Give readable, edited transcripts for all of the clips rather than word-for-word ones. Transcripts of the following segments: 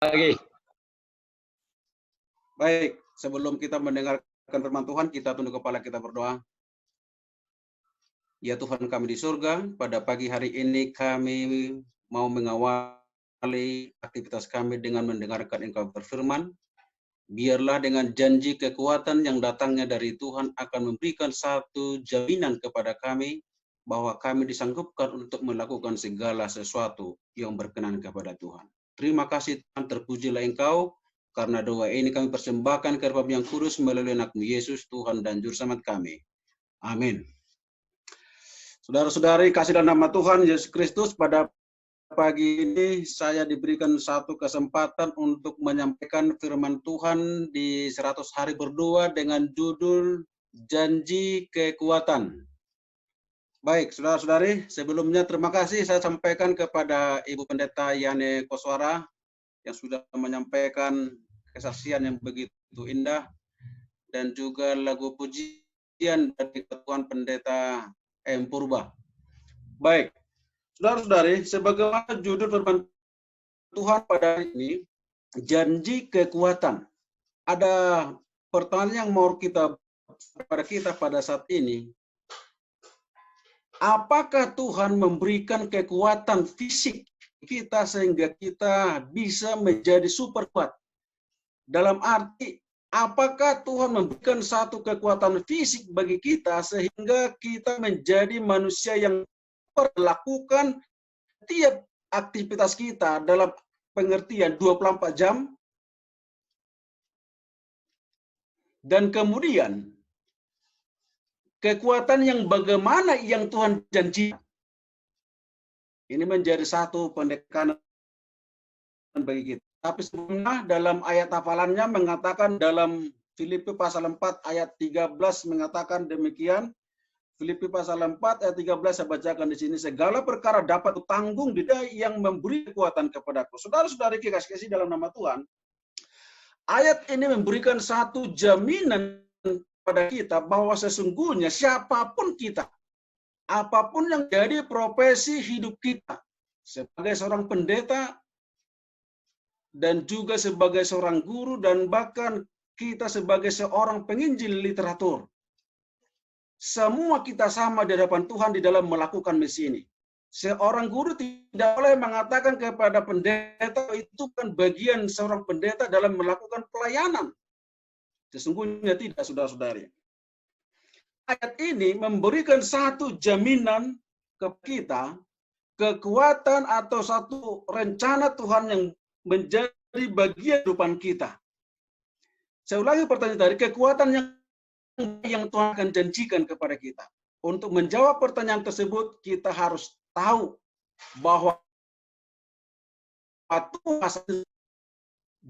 Lagi. Baik, sebelum kita mendengarkan firman Tuhan, kita tunduk kepala, kita berdoa. Ya Tuhan kami di surga, pada pagi hari ini kami mau mengawali aktivitas kami dengan mendengarkan Engkau berfirman. Biarlah dengan janji kekuatan yang datangnya dari Tuhan akan memberikan satu jaminan kepada kami bahwa kami disanggupkan untuk melakukan segala sesuatu yang berkenan kepada Tuhan. Terima kasih Tuhan, terpujilah Engkau, karena doa ini kami persembahkan ke Bapa yang kudus melalui anak-Mu Yesus, Tuhan dan Juru Selamat kami. Amin. Saudara-saudari, kasih dalam nama Tuhan Yesus Kristus, pada pagi ini saya diberikan satu kesempatan untuk menyampaikan firman Tuhan di 100 hari berdoa dengan judul Janji Kekuatan. Baik, saudara-saudari, sebelumnya terima kasih saya sampaikan kepada Ibu Pendeta Yane Koswara yang sudah menyampaikan kesaksian yang begitu indah dan juga lagu pujian dari Tuan Pendeta M. Purba. Baik, saudara-saudari, sebagaimana judul firman Tuhan pada hari ini, janji kekuatan. Ada pertanyaan yang mau kita pada saat ini. Apakah Tuhan memberikan kekuatan fisik kita sehingga kita bisa menjadi super kuat? Dalam arti, apakah Tuhan memberikan satu kekuatan fisik bagi kita sehingga kita menjadi manusia yang melakukan setiap aktivitas kita dalam pengertian 24 jam? Dan kemudian, kekuatan yang bagaimana yang Tuhan janjikan? Ini menjadi satu pendekanan bagi kita. Tapi sebelumnya dalam ayat hafalannya mengatakan dalam Filipi pasal 4 ayat 13 mengatakan demikian. Filipi pasal 4 ayat 13 saya bacakan di sini. Segala perkara dapat kutanggung di Dia yang memberi kekuatan kepadaku. Saudara-saudari kasih dalam nama Tuhan. Ayat ini memberikan satu jaminan pada kita bahwa sesungguhnya siapapun kita, apapun yang jadi profesi hidup kita, sebagai seorang pendeta dan juga sebagai seorang guru dan bahkan kita sebagai seorang penginjil literatur, semua kita sama di hadapan Tuhan di dalam melakukan misi ini. Seorang guru tidak boleh mengatakan kepada pendeta itu kan bagian seorang pendeta dalam melakukan pelayanan. Sesungguhnya tidak, saudara-saudari. Ayat ini memberikan satu jaminan ke kita, kekuatan atau satu rencana Tuhan yang menjadi bagian kehidupan kita. Saya ulangi pertanyaan tadi, kekuatan yang Tuhan akan janjikan kepada kita. Untuk menjawab pertanyaan tersebut, kita harus tahu bahwa Tuhan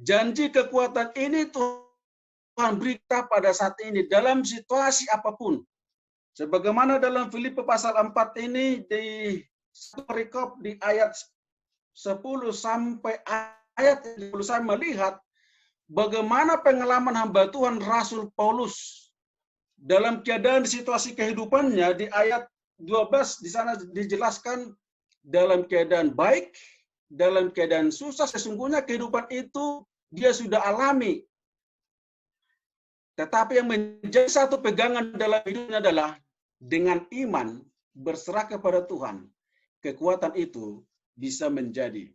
janji kekuatan ini Tuhan berikan pada saat ini dalam situasi apapun. Sebagaimana dalam Filipi pasal 4 ini di perikop di ayat 10 sampai ayat 10 saya melihat bagaimana pengalaman hamba Tuhan Rasul Paulus dalam keadaan situasi kehidupannya. Di ayat 12 di sana dijelaskan dalam keadaan baik, dalam keadaan susah, sesungguhnya kehidupan itu dia sudah alami. Tetapi yang menjadi satu pegangan dalam hidupnya adalah dengan iman berserah kepada Tuhan, kekuatan itu bisa menjadi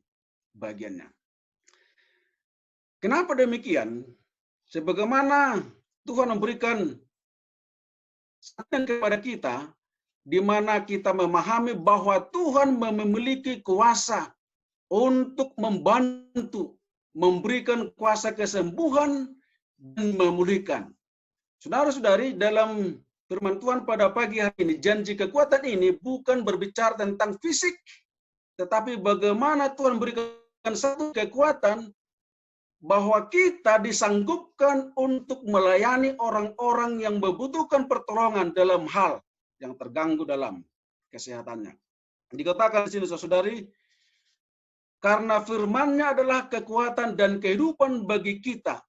bagiannya. Kenapa demikian? Sebagaimana Tuhan memberikan kepada kita, di mana kita memahami bahwa Tuhan memiliki kuasa untuk membantu, memberikan kuasa kesembuhan dan memulihkan. Saudara-saudari, dalam firman Tuhan pada pagi hari ini, janji kekuatan ini bukan berbicara tentang fisik, tetapi bagaimana Tuhan berikan satu kekuatan bahwa kita disanggupkan untuk melayani orang-orang yang membutuhkan pertolongan dalam hal yang terganggu dalam kesehatannya. Dikatakan di sini, saudari, karena firman-Nya adalah kekuatan dan kehidupan bagi kita.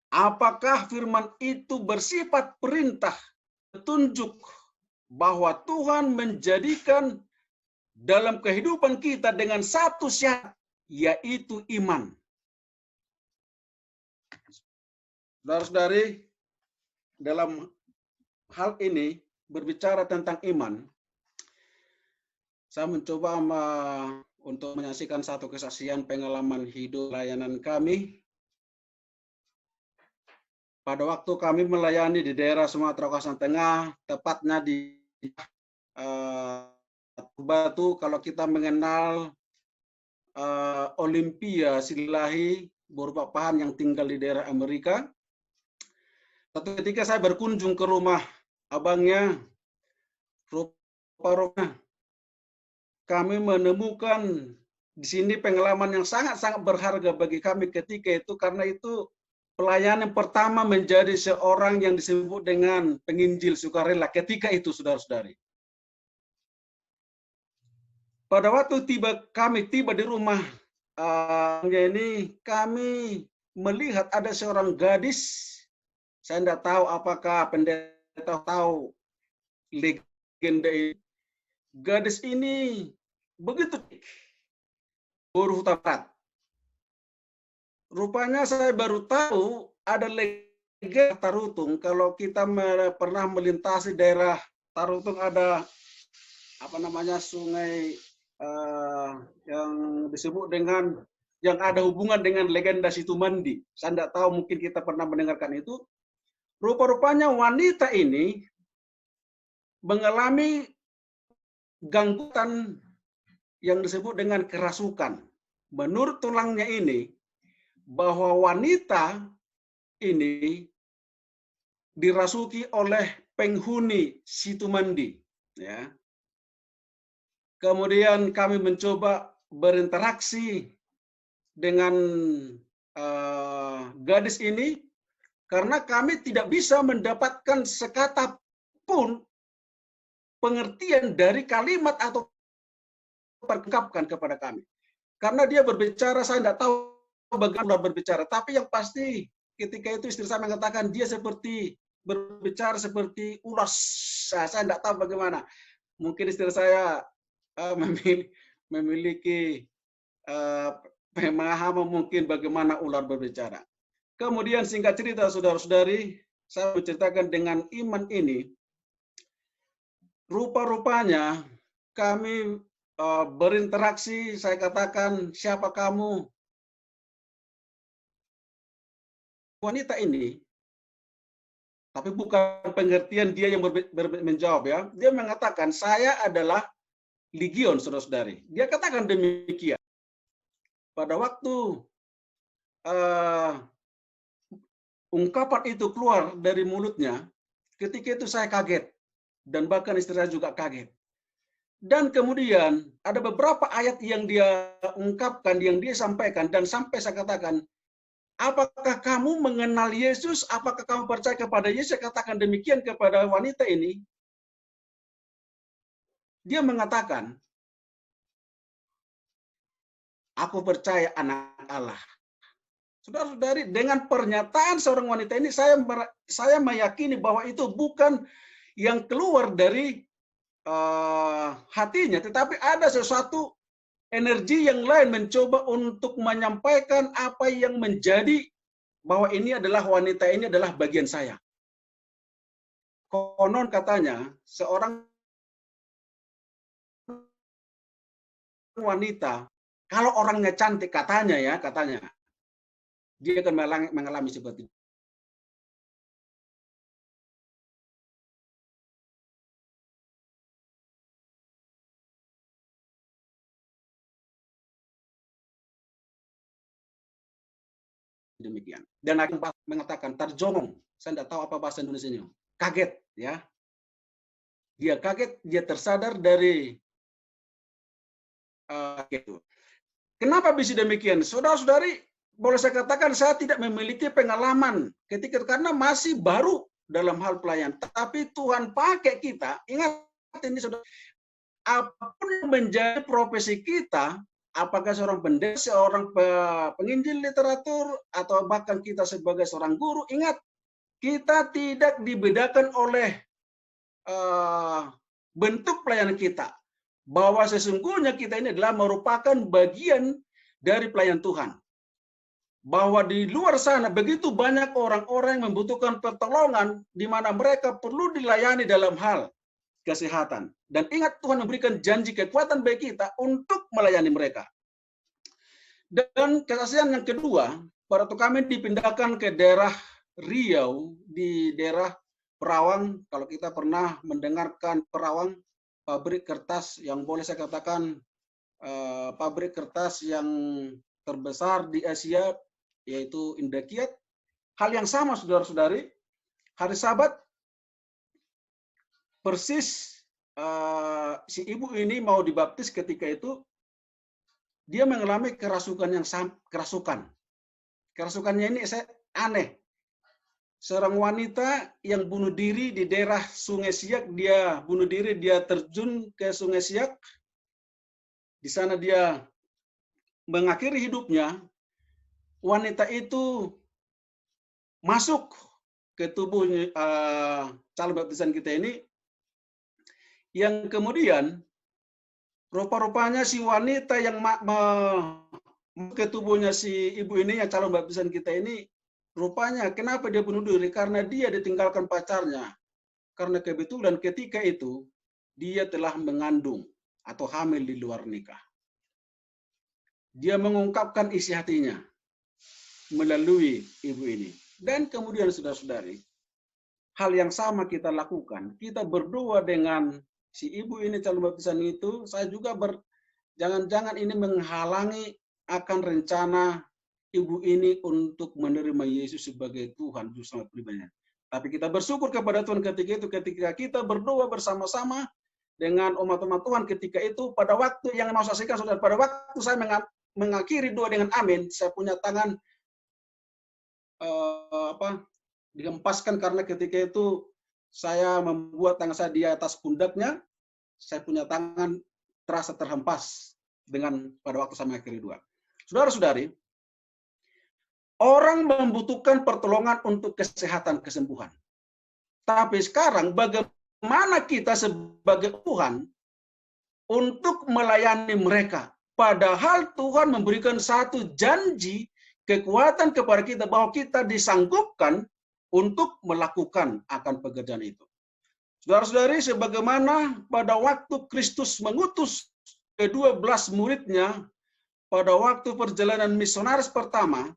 Apakah firman itu bersifat perintah, petunjuk bahwa Tuhan menjadikan dalam kehidupan kita dengan satu syarat, yaitu iman. Saudara-saudari, dalam hal ini berbicara tentang iman, saya mencoba untuk menyaksikan satu kesaksian pengalaman hidup layanan kami. Pada waktu kami melayani di daerah Sumatera Kawasan Tengah, tepatnya di Batu, kalau kita mengenal Olympia Silahi berupa pahan yang tinggal di daerah Amerika. Satu ketika saya berkunjung ke rumah abangnya, rupa-rupanya kami menemukan di sini pengalaman yang sangat-sangat berharga bagi kami ketika itu, karena itu pelayanan pertama menjadi seorang yang disebut dengan penginjil sukarela ketika itu, saudara-saudari. Pada waktu kami tiba di rumah ini, kami melihat ada seorang gadis. Saya tidak tahu apakah pendeta tahu legenda ini. Gadis ini begitu huruf Taurat. Rupanya saya baru tahu ada legenda Tarutung. Kalau kita pernah melintasi daerah Tarutung, ada sungai yang disebut dengan yang ada hubungan dengan legenda Situmandi. Saya tidak tahu, mungkin kita pernah mendengarkan itu. Rupa-rupanya wanita ini mengalami gangguan yang disebut dengan kerasukan. Menurut tulangnya ini, bahwa wanita ini dirasuki oleh penghuni Situmandi. Ya. Kemudian kami mencoba berinteraksi dengan gadis ini, karena kami tidak bisa mendapatkan sekata pun pengertian dari kalimat atau perlengkapkan kepada kami. Karena dia berbicara, saya tidak tahu bagaimana berbicara. Tapi yang pasti ketika itu istri saya mengatakan dia berbicara seperti ulas. Saya tidak tahu bagaimana. Mungkin istri saya memiliki pemahaman mungkin bagaimana ular berbicara. Kemudian singkat cerita, saudara-saudari, saya menceritakan dengan iman ini. Rupa-rupanya kami berinteraksi, saya katakan, siapa kamu? Wanita ini, tapi bukan pengertian dia yang menjawab ya. Dia mengatakan, saya adalah Legion, saudara-saudari. Dia katakan demikian. Pada waktu ungkapan itu keluar dari mulutnya, ketika itu saya kaget. Dan bahkan istri saya juga kaget. Dan kemudian ada beberapa ayat yang dia ungkapkan, yang dia sampaikan, dan sampai saya katakan, apakah kamu mengenal Yesus? Apakah kamu percaya kepada Yesus? Saya katakan demikian kepada wanita ini. Dia mengatakan, aku percaya anak Allah. Saudara-saudari, dengan pernyataan seorang wanita ini, saya meyakini bahwa itu bukan yang keluar dari hatinya, tetapi ada sesuatu energi yang lain mencoba untuk menyampaikan apa yang menjadi bahwa ini adalah wanita ini adalah bagian saya. Konon katanya seorang wanita kalau orangnya cantik, katanya dia akan mengalami seperti itu. Demikian. Dan akan mengatakan terjongong. Saya tidak tahu apa bahasa Indonesianya. Kaget, ya. Dia kaget, dia tersadar dari itu. Kenapa bisa demikian? Saudara-saudari, boleh saya katakan saya tidak memiliki pengalaman ketika karena masih baru dalam hal pelayanan. Tapi Tuhan pakai kita. Ingat ini, saudara. Apapun yang menjadi profesi kita, apakah seorang pendeta, seorang penginjil literatur, atau bahkan kita sebagai seorang guru, ingat, kita tidak dibedakan oleh bentuk pelayanan kita. Bahwa sesungguhnya kita ini adalah merupakan bagian dari pelayan Tuhan. Bahwa di luar sana begitu banyak orang-orang yang membutuhkan pertolongan di mana mereka perlu dilayani dalam hal kesehatan. Dan ingat Tuhan memberikan janji kekuatan bagi kita untuk melayani mereka. Dan kesaksian yang kedua, pada waktu kami dipindahkan ke daerah Riau, di daerah Perawang, kalau kita pernah mendengarkan Perawang, pabrik kertas yang boleh saya katakan pabrik kertas yang terbesar di Asia, yaitu Indakiat. Hal yang sama, saudara-saudari, hari Sabat, persis si ibu ini mau dibaptis ketika itu, dia mengalami kerasukan yang kerasukan. Kerasukannya ini aneh. Seorang wanita yang bunuh diri di daerah Sungai Siak, dia bunuh diri, dia terjun ke Sungai Siak. Di sana dia mengakhiri hidupnya. Wanita itu masuk ke tubuh calon baptisan kita ini, yang kemudian rupa-rupanya si wanita yang ke tubuhnya si ibu ini, yang calon baptisan kita ini, rupanya kenapa dia bunuh diri? Karena dia ditinggalkan pacarnya. Karena kebetulan ketika itu dia telah mengandung atau hamil di luar nikah. Dia mengungkapkan isi hatinya melalui ibu ini. Dan kemudian saudara-saudari, hal yang sama kita lakukan. Kita berdoa dengan si ibu ini calon baptisan itu. Saya juga jangan-jangan ini menghalangi akan rencana ibu ini untuk menerima Yesus sebagai Tuhan Juru Selamat pribadinya. Tapi kita bersyukur kepada Tuhan ketika kita berdoa bersama-sama dengan umat-umat Tuhan ketika itu, pada waktu yang mau saksikan saudara, pada waktu saya mengakhiri doa dengan amin, saya punya tangan dihempaskan karena ketika itu saya membuat tangan saya di atas pundaknya, saya punya tangan terasa terhempas dengan pada waktu saya mengakhiri doa. Saudara-saudari, orang membutuhkan pertolongan untuk kesehatan, kesembuhan. Tapi sekarang bagaimana kita sebagai Tuhan untuk melayani mereka? Padahal Tuhan memberikan satu janji kekuatan kepada kita bahwa kita disanggupkan untuk melakukan akan pekerjaan itu. Saudara-saudari, sebagaimana pada waktu Kristus mengutus ke-12 muridnya pada waktu perjalanan misionaris pertama,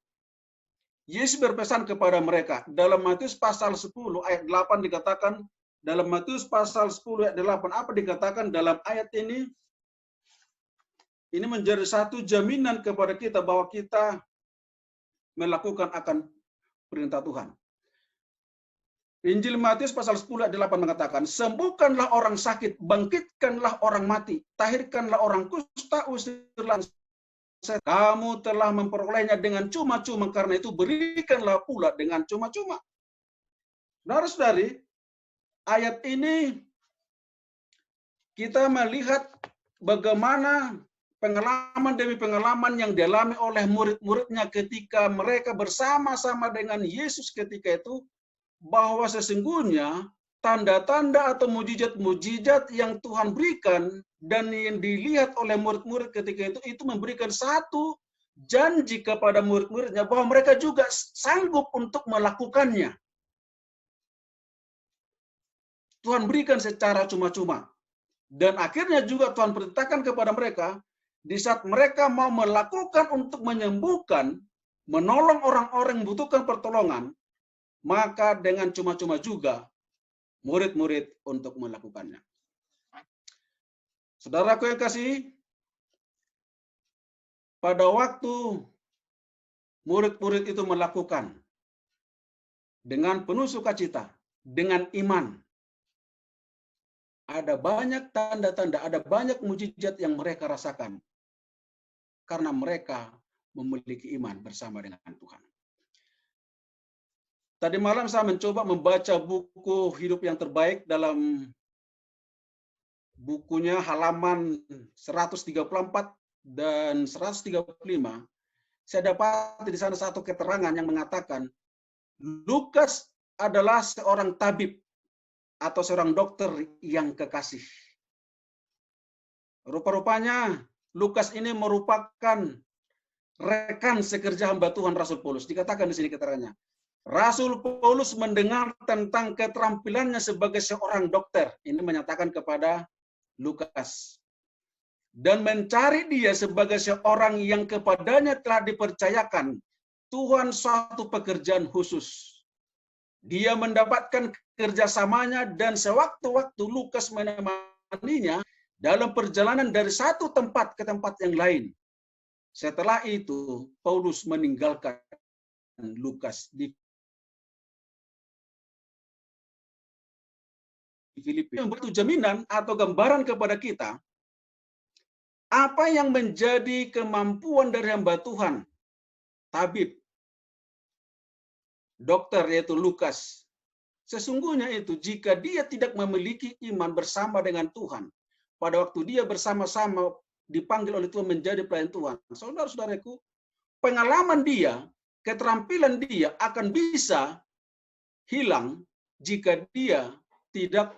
Yesus berpesan kepada mereka. Dalam Matius pasal 10 ayat 8 dikatakan, dalam Matius pasal 10 ayat 8, apa dikatakan dalam ayat ini? Ini menjadi satu jaminan kepada kita bahwa kita melakukan akan perintah Tuhan. Injil Matius pasal 10 ayat 8 mengatakan, sembuhkanlah orang sakit, bangkitkanlah orang mati, tahirkanlah orang kusta, usirlah setan. Kamu telah memperolehnya dengan cuma-cuma, karena itu berikanlah pula dengan cuma-cuma. Saudara-saudari, ayat ini kita melihat bagaimana pengalaman demi pengalaman yang dialami oleh murid-muridnya ketika mereka bersama-sama dengan Yesus ketika itu, bahwa sesungguhnya tanda-tanda atau mujizat-mujizat yang Tuhan berikan dan yang dilihat oleh murid-murid ketika itu memberikan satu janji kepada murid-muridnya bahwa mereka juga sanggup untuk melakukannya. Tuhan berikan secara cuma-cuma. Dan akhirnya juga Tuhan perintahkan kepada mereka, di saat mereka mau melakukan untuk menyembuhkan, menolong orang-orang yang membutuhkan pertolongan, maka dengan cuma-cuma juga murid-murid untuk melakukannya. Saudaraku yang kasih, pada waktu murid-murid itu melakukan dengan penuh sukacita, dengan iman, ada banyak tanda-tanda, ada banyak mujizat yang mereka rasakan karena mereka memiliki iman bersama dengan Tuhan. Tadi malam saya mencoba membaca buku Hidup yang Terbaik dalam bukunya halaman 134 dan 135. Saya dapat di sana satu keterangan yang mengatakan Lukas adalah seorang tabib atau seorang dokter yang kekasih. Rupa-rupanya Lukas ini merupakan rekan sekerja hamba Tuhan Rasul Paulus. Dikatakan di sini keterangannya. Rasul Paulus mendengar tentang keterampilannya sebagai seorang dokter. Ini menyatakan kepada Lukas. Dan mencari dia sebagai seorang yang kepadanya telah dipercayakan Tuhan suatu pekerjaan khusus. Dia mendapatkan kerjasamanya dan sewaktu-waktu Lukas menemaninya dalam perjalanan dari satu tempat ke tempat yang lain. Setelah itu, Paulus meninggalkan Lukas di Filipi. Yang berarti jaminan atau gambaran kepada kita, apa yang menjadi kemampuan dari hamba Tuhan, tabib, dokter yaitu Lukas. Sesungguhnya itu, jika dia tidak memiliki iman bersama dengan Tuhan, pada waktu dia bersama-sama dipanggil oleh Tuhan menjadi pelayan Tuhan, saudara-saudaraku, pengalaman dia, keterampilan dia akan bisa hilang jika dia tidak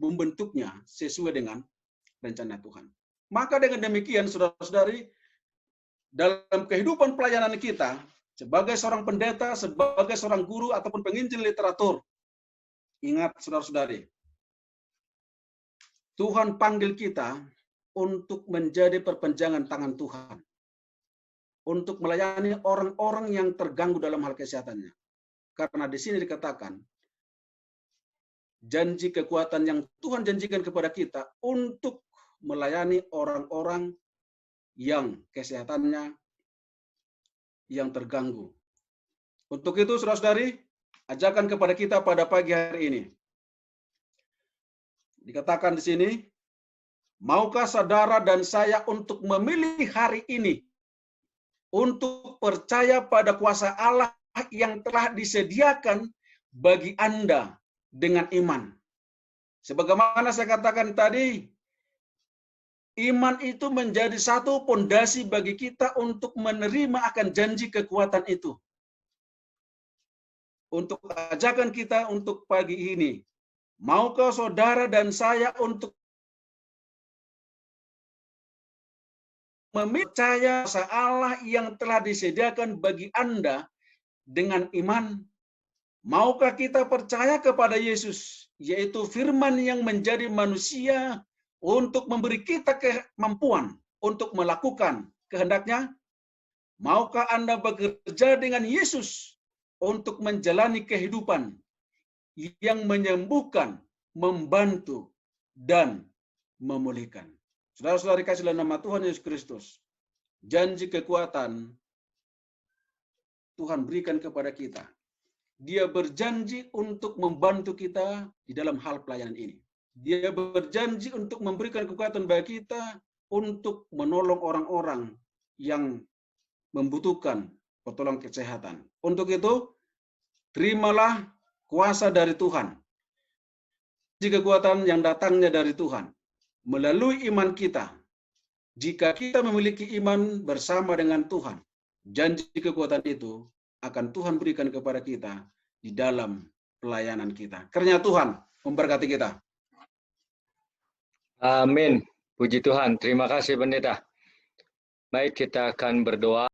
membentuknya sesuai dengan rencana Tuhan. Maka dengan demikian, saudara-saudari, dalam kehidupan pelayanan kita, sebagai seorang pendeta, sebagai seorang guru, ataupun penginjil literatur, ingat saudara-saudari, Tuhan panggil kita untuk menjadi perpanjangan tangan Tuhan. Untuk melayani orang-orang yang terganggu dalam hal kesehatannya. Karena di sini dikatakan, janji kekuatan yang Tuhan janjikan kepada kita untuk melayani orang-orang yang kesehatannya yang terganggu. Untuk itu, saudara-saudari, ajakan kepada kita pada pagi hari ini. Dikatakan di sini, maukah saudara dan saya untuk memilih hari ini untuk percaya pada kuasa Allah yang telah disediakan bagi Anda dengan iman. Sebagaimana saya katakan tadi, iman itu menjadi satu pondasi bagi kita untuk menerima akan janji kekuatan itu. Untuk ajakan kita untuk pagi ini, maukah saudara dan saya untuk mempercaya kuasa Allah yang telah disediakan bagi Anda dengan iman? Maukah kita percaya kepada Yesus, yaitu firman yang menjadi manusia untuk memberi kita kemampuan untuk melakukan kehendaknya? Maukah Anda bekerja dengan Yesus untuk menjalani kehidupan yang menyembuhkan, membantu, dan memulihkan? Saudara-saudari kasih dalam nama Tuhan Yesus Kristus, janji kekuatan Tuhan berikan kepada kita. Dia berjanji untuk membantu kita di dalam hal pelayanan ini. Dia berjanji untuk memberikan kekuatan bagi kita untuk menolong orang-orang yang membutuhkan pertolongan kesehatan. Untuk itu, terimalah kuasa dari Tuhan. Janji kekuatan yang datangnya dari Tuhan melalui iman kita. Jika kita memiliki iman bersama dengan Tuhan, janji kekuatan itu akan Tuhan berikan kepada kita di dalam pelayanan kita. Kiranya Tuhan memberkati kita. Amin. Puji Tuhan. Terima kasih, Pendeta. Baik, kita akan berdoa.